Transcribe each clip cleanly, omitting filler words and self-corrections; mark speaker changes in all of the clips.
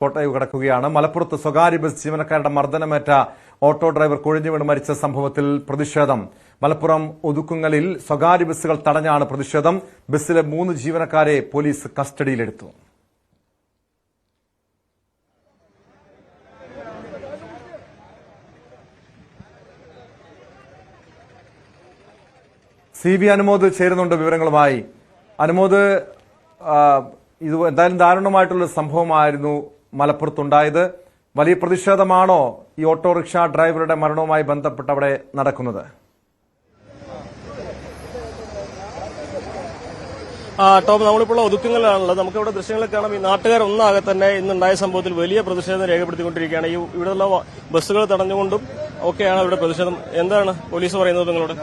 Speaker 1: കോട്ടയം കടക്കുകയാണ്. മലപ്പുറത്ത് സ്വകാര്യ ബസ് ജീവനക്കാരുടെ മർദ്ദനമേറ്റ ഓട്ടോ ഡ്രൈവർ കുഴഞ്ഞു വീണ് മരിച്ച സംഭവത്തിൽ പ്രതിഷേധം. മലപ്പുറം ഒതുക്കുങ്ങലിൽ സ്വകാര്യ ബസ്സുകൾ തടഞ്ഞാണ് പ്രതിഷേധം. ബസ്സിലെ 3 ജീവനക്കാരെ പോലീസ് കസ്റ്റഡിയിലെടുത്തു. CB അനുമോദ് ചേരുന്നുണ്ട് വിവരങ്ങളുമായി. അനുമോദ്, ഇത് എന്തായാലും ദാരുണമായിട്ടുള്ള സംഭവമായിരുന്നു മലപ്പുറത്തുണ്ടായത്. വലിയ പ്രതിഷേധമാണോ ഈ ഓട്ടോറിക്ഷ ഡ്രൈവറുടെ മരണവുമായി ബന്ധപ്പെട്ട് അവിടെ നടക്കുന്നത്?
Speaker 2: ടോം, നമ്മളിപ്പോൾ ഒതുക്കുങ്ങളിലാണുള്ളത്. നമുക്കിവിടെ ദൃശ്യങ്ങൾ കാണാം. ഈ നാട്ടുകാർ ഒന്നാകെ തന്നെ ഇന്നുണ്ടായ സംഭവത്തിൽ വലിയ പ്രതിഷേധം രേഖപ്പെടുത്തിക്കൊണ്ടിരിക്കുകയാണ്. ഈ ഇവിടെയുള്ള ബസ്സുകൾ തടഞ്ഞുകൊണ്ടും ഒക്കെയാണ് ഇവിടെ പ്രതിഷേധം. എന്താണ് പോലീസ് പറയുന്നത് നിങ്ങളോട്?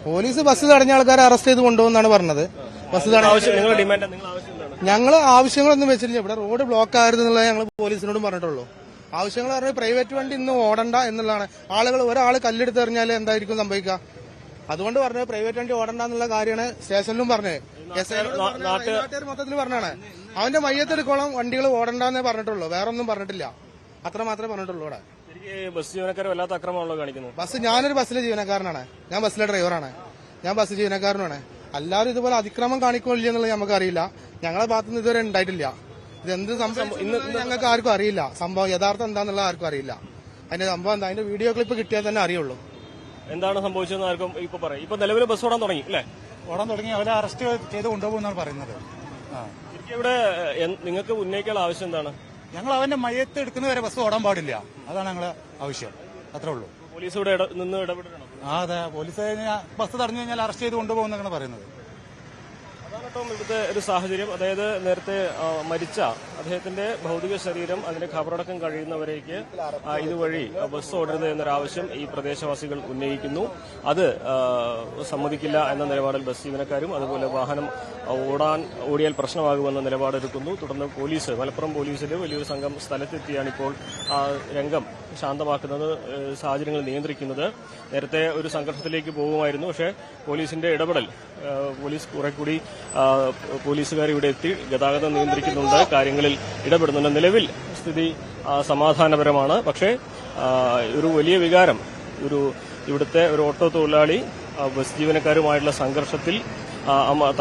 Speaker 3: പോലീസ് ബസ് തടഞ്ഞ ആൾക്കാരെ അറസ്റ്റ് ചെയ്ത് കൊണ്ടുപോകുന്നാണ് പറഞ്ഞത്. ബസ്
Speaker 2: നിങ്ങളുടെ ഡിമാൻഡ്,
Speaker 3: ഞങ്ങൾ ആവശ്യങ്ങളൊന്നും വെച്ചിട്ടില്ല. ഇവിടെ റോഡ് ബ്ലോക്ക് ആയിരുന്നു എന്നുള്ളത് ഞങ്ങൾ പോലീസിനോടും പറഞ്ഞിട്ടുള്ളൂ. ആവശ്യങ്ങൾ പറഞ്ഞാൽ പ്രൈവറ്റ് വണ്ടി ഇന്ന് ഓടണ്ട എന്നുള്ളതാണ്. ഒരാൾ കല്ലെടുത്ത് എറിഞ്ഞാൽ എന്തായിരിക്കും സംഭവിക്കുക? അതുകൊണ്ട് പറഞ്ഞത് പ്രൈവറ്റ് വണ്ടി ഓടണ്ട എന്നുള്ള കാര്യമാണ് സ്റ്റേഷനിലും പറഞ്ഞത്. നാട്ടുകാർ മൊത്തത്തിൽ പറഞ്ഞാണ്. അവന്റെ മയ്യത്തെടുക്കോളം വണ്ടികൾ ഓടണ്ടെന്നേ പറഞ്ഞിട്ടുള്ളൂ, വേറെ ഒന്നും പറഞ്ഞിട്ടില്ല. അത്ര മാത്രമേ പറഞ്ഞിട്ടുള്ളൂ. ഇവിടെ
Speaker 2: ബസ് ജീവനക്കാരെ വല്ലാത്ത അക്രമമാണല്ലോ കാണിക്കുന്നത്.
Speaker 3: ഞാനൊരു ബസ്സിലെ ജീവനക്കാരനാണ്. ഞാൻ ബസ്സിലെ ഡ്രൈവറാണ്. ഞാൻ ബസ് ജീവനക്കാരനാണ്. എല്ലാവരും ഇതുപോലെ അതിക്രമം കാണിക്കില്ല എന്നുള്ളത് നമുക്ക് അറിയില്ല. ഞങ്ങളെ ഭാഗത്തുനിന്ന് ഇതുവരെ ഉണ്ടായിട്ടില്ല. ഇതെന്ത് സംഭവം ഇന്ന് ഞങ്ങൾക്ക് ആർക്കും അറിയില്ല. സംഭവം യഥാർത്ഥം എന്താണെന്നുള്ള ആർക്കും അറിയില്ല. അതിന്റെ സംഭവം എന്താ, അതിന്റെ വീഡിയോ ക്ലിപ്പ് കിട്ടിയാൽ തന്നെ അറിയുള്ളൂ.
Speaker 2: എന്താണ് സംഭവിച്ചതെന്ന് ആർക്കും ഇപ്പൊ പറയും. ഇപ്പൊ നിലവിൽ ബസ് ഓടാൻ തുടങ്ങി അല്ലേ?
Speaker 3: ഓടാൻ തുടങ്ങി. അവരെ അറസ്റ്റ് ചെയ്ത് കൊണ്ടുപോകുന്നാണ് പറയുന്നത്.
Speaker 2: ഇവിടെ നിങ്ങൾക്ക് ഉന്നയിക്കാനുള്ള ആവശ്യം എന്താണ്?
Speaker 3: ഞങ്ങൾ അവന്റെ മയ്യത്ത് എടുക്കുന്നവരെ ബസ് ഓടാൻ പാടില്ല. അതാണ് ഞങ്ങളെ ആവശ്യം. അത്രേ ഉള്ളൂ.
Speaker 2: പോലീസ് ഇവിടെ നിന്ന് ഇടപെടണം.
Speaker 3: അതെ, പോലീസ് ബസ് തടഞ്ഞു കഴിഞ്ഞാൽ അറസ്റ്റ് ചെയ്ത് കൊണ്ടുപോകുന്നതാണ് പറയുന്നത്.
Speaker 2: അതാണ് കേട്ടോ ഇവിടുത്തെ ഒരു സാഹചര്യം. അതായത് നേരത്തെ മരിച്ച അദ്ദേഹത്തിന്റെ ഭൗതിക ശരീരം അതിന്റെ ഖബറടക്കം കഴിയുന്നവരേക്ക് ഇതുവഴി ബസ് ഓടരുത് എന്നൊരാവശ്യം ഈ പ്രദേശവാസികൾ ഉന്നയിക്കുന്നു. അത് സമ്മതിക്കില്ല എന്ന നിലപാടിൽ ബസ് ജീവനക്കാരും അതുപോലെ വാഹനം ഓടിയാൽ പ്രശ്നമാകുമെന്ന നിലപാടെടുക്കുന്നു. തുടർന്ന് മലപ്പുറം പോലീസിൽ വലിയൊരു സംഘം സ്ഥലത്തെത്തിയാണ് ഇപ്പോൾ രംഗം ശാന്തമാക്കുന്നത്, സാഹചര്യങ്ങൾ നിയന്ത്രിക്കുന്നത്. നേരത്തെ ഒരു സംഘർഷത്തിലേക്ക് പോകുമായിരുന്നു. പക്ഷേ പോലീസിന്റെ ഇടപെടൽ, പോലീസ് കുറെ കൂടി പോലീസുകാർ ഇവിടെ എത്തി ഗതാഗതം നിയന്ത്രിക്കുന്നുണ്ട്, കാര്യങ്ങളിൽ ഇടപെടുന്നുണ്ട്. നിലവിൽ സ്ഥിതി സമാധാനപരമാണ്. പക്ഷേ ഒരു വലിയ വികാരം, ഇവിടുത്തെ ഒരു ഓട്ടോ തൊഴിലാളി ബസ് ജീവനക്കാരുമായിട്ടുള്ള സംഘർഷത്തിൽ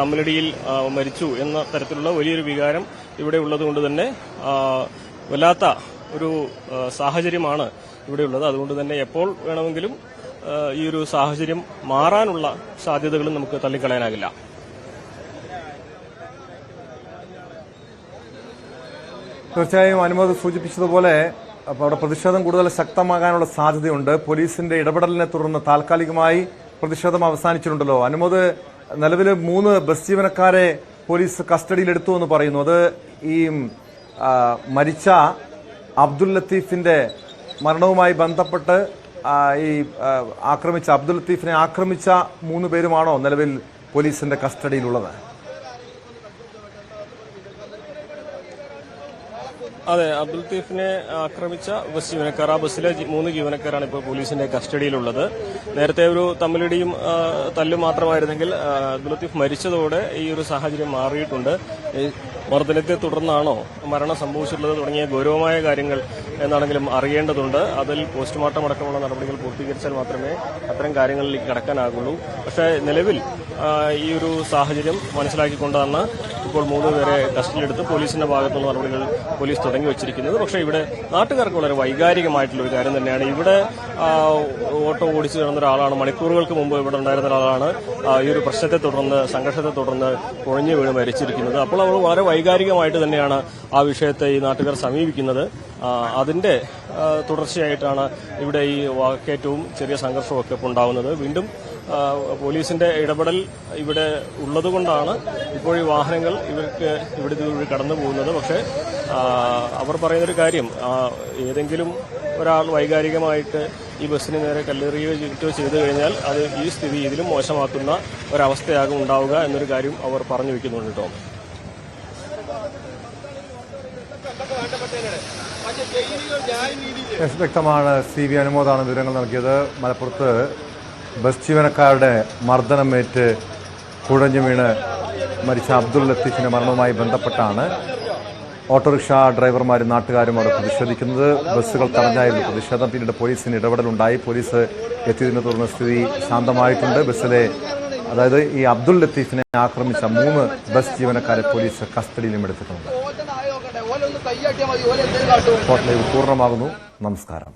Speaker 2: തമ്മിലടിയിൽ മരിച്ചു എന്ന തരത്തിലുള്ള വലിയൊരു വികാരം ഇവിടെ ഉള്ളതുകൊണ്ട് തന്നെ വല്ലാത്ത ഒരു സാഹചര്യമാണ് ഇവിടെയുള്ളത്. അതുകൊണ്ട് തന്നെ എപ്പോൾ വേണമെങ്കിലും ഈ ഒരു സാഹചര്യം മാറാനുള്ള സാധ്യതകളും നമുക്ക് തള്ളിക്കളയാനാകില്ല.
Speaker 1: തീർച്ചയായും അനുമതി സൂചിപ്പിച്ചതുപോലെ അവിടെ പ്രതിഷേധം കൂടുതൽ ശക്തമാകാനുള്ള സാധ്യതയുണ്ട്. പോലീസിന്റെ ഇടപെടലിനെ തുടർന്ന് താൽക്കാലികമായി പ്രതിഷേധം അവസാനിച്ചിട്ടുണ്ടല്ലോ. അനുമതി, നിലവിൽ 3 ബസ് ജീവനക്കാരെ പോലീസ് കസ്റ്റഡിയിലെടുത്തു എന്ന് പറയുന്നു. അത് ഈ മരിച്ച അബ്ദുൽ ലത്തീഫിന്റെ മരണവുമായി ബന്ധപ്പെട്ട് ഈ അബ്ദുൽ ലത്തീഫിനെ ആക്രമിച്ച 3 പേരുമാണോ നിലവിൽ പോലീസിന്റെ കസ്റ്റഡിയിലുള്ളത്?
Speaker 2: അതെ, അബ്ദുൽ ലത്തീഫിനെ ആക്രമിച്ച ബസ് ജീവനക്കാർ, ആ ബസ്സിലെ 3 ജീവനക്കാരാണ് ഇപ്പോൾ പോലീസിന്റെ കസ്റ്റഡിയിലുള്ളത്. നേരത്തെ ഒരു തമ്മിലടിയും തല്ലും മാത്രമായിരുന്നെങ്കിൽ അബ്ദുൽ ലത്തീഫ് മരിച്ചതോടെ ഈ ഒരു സാഹചര്യം മാറിയിട്ടുണ്ട്. മർദ്ദനത്തെ തുടർന്നാണോ മരണം സംഭവിച്ചിട്ടുള്ളത് തുടങ്ങിയ ഗൗരവമായ കാര്യങ്ങൾ എന്നാണെങ്കിലും അറിയേണ്ടതുണ്ട്. അതിൽ പോസ്റ്റ്മോർട്ടം അടക്കമുള്ള നടപടികൾ പൂർത്തീകരിച്ചാൽ മാത്രമേ അത്തരം കാര്യങ്ങളിലേക്ക് കടക്കാനാകുള്ളൂ. പക്ഷേ നിലവിൽ ഈ ഒരു സാഹചര്യം മനസ്സിലാക്കിക്കൊണ്ടാണ് ഇപ്പോൾ 3 പേരെ കസ്റ്റഡിയിലെടുത്ത് പോലീസിന്റെ ഭാഗത്തുള്ള നടപടികൾ പോലീസ് തുടങ്ങി വച്ചിരിക്കുന്നത്. പക്ഷേ ഇവിടെ നാട്ടുകാർക്ക് വളരെ വൈകാരികമായിട്ടുള്ള ഒരു കാര്യം തന്നെയാണ്. ഇവിടെ ഓട്ടോ ഓടിച്ചു കിടന്ന ഒരാളാണ്, മണിക്കൂറുകൾക്ക് മുമ്പ് ഇവിടെ ഉണ്ടായിരുന്ന ഒരാളാണ് ഈ ഒരു പ്രശ്നത്തെ തുടർന്ന്, സംഘർഷത്തെ തുടർന്ന് കുഴഞ്ഞു വീണ് മരിച്ചിരിക്കുന്നത്. അപ്പോൾ അവർ വളരെ വൈകാരികമായിട്ട് തന്നെയാണ് ആ വിഷയത്തെ ഈ നാട്ടുകാർ സമീപിക്കുന്നത്. അതിന്റെ തുടർച്ചയായിട്ടാണ് ഇവിടെ ഈ വാക്കേറ്റവും ചെറിയ സംഘർഷവും ഒക്കെ ഉണ്ടാവുന്നത്. വീണ്ടും പോലീസിന്റെ ഇടപെടൽ ഇവിടെ ഉള്ളതുകൊണ്ടാണ് ഇപ്പോൾ ഈ വാഹനങ്ങൾ ഇവിടെ കടന്നു പോകുന്നത്. പക്ഷേ അവർ പറയുന്നൊരു കാര്യം, ഏതെങ്കിലും ഒരാൾ വൈകാരികമായിട്ട് ഈ ബസ്സിന് നേരെ കല്ലെറിയോ ചെയ്തു കഴിഞ്ഞാൽ അത് ഈ സ്ഥിതി ഇതിലും മോശമാക്കുന്ന ഒരവസ്ഥയാകും ഉണ്ടാവുക എന്നൊരു കാര്യം അവർ പറഞ്ഞു വെക്കുന്നുണ്ട് കേട്ടോ.
Speaker 1: വ്യക്തമാണ്. CB അനുമോദാണ് വിവരങ്ങൾ നൽകിയത്. മലപ്പുറത്ത് ബസ് ജീവനക്കാരുടെ മർദ്ദനമേറ്റ് കുഴഞ്ഞു വീണ് മരിച്ച അബ്ദുൽ ലത്തീഫിന്റെ മരണവുമായി ബന്ധപ്പെട്ടാണ് ഓട്ടോറിക്ഷ ഡ്രൈവർമാരും നാട്ടുകാരും അവിടെ പ്രതിഷേധിക്കുന്നത്. ബസ്സുകൾ തടഞ്ഞായിരുന്നു പ്രതിഷേധം. പിന്നീട് പോലീസിന് ഇടപെടലുണ്ടായി. പോലീസ് എത്തിയതിനെ തുടർന്ന് സ്ഥിതി ശാന്തമായിട്ടുണ്ട്. ബസ്സിലെ അതായത് ഈ അബ്ദുൾ ലത്തീഫിനെ ആക്രമിച്ച 3 ബസ് ജീവനക്കാരെ പോലീസ് കസ്റ്റഡിയിലും എടുത്തിട്ടുണ്ട്. സ്പോട്ട് ലൈവ് പൂർണ്ണമാകുന്നു. നമസ്കാരം.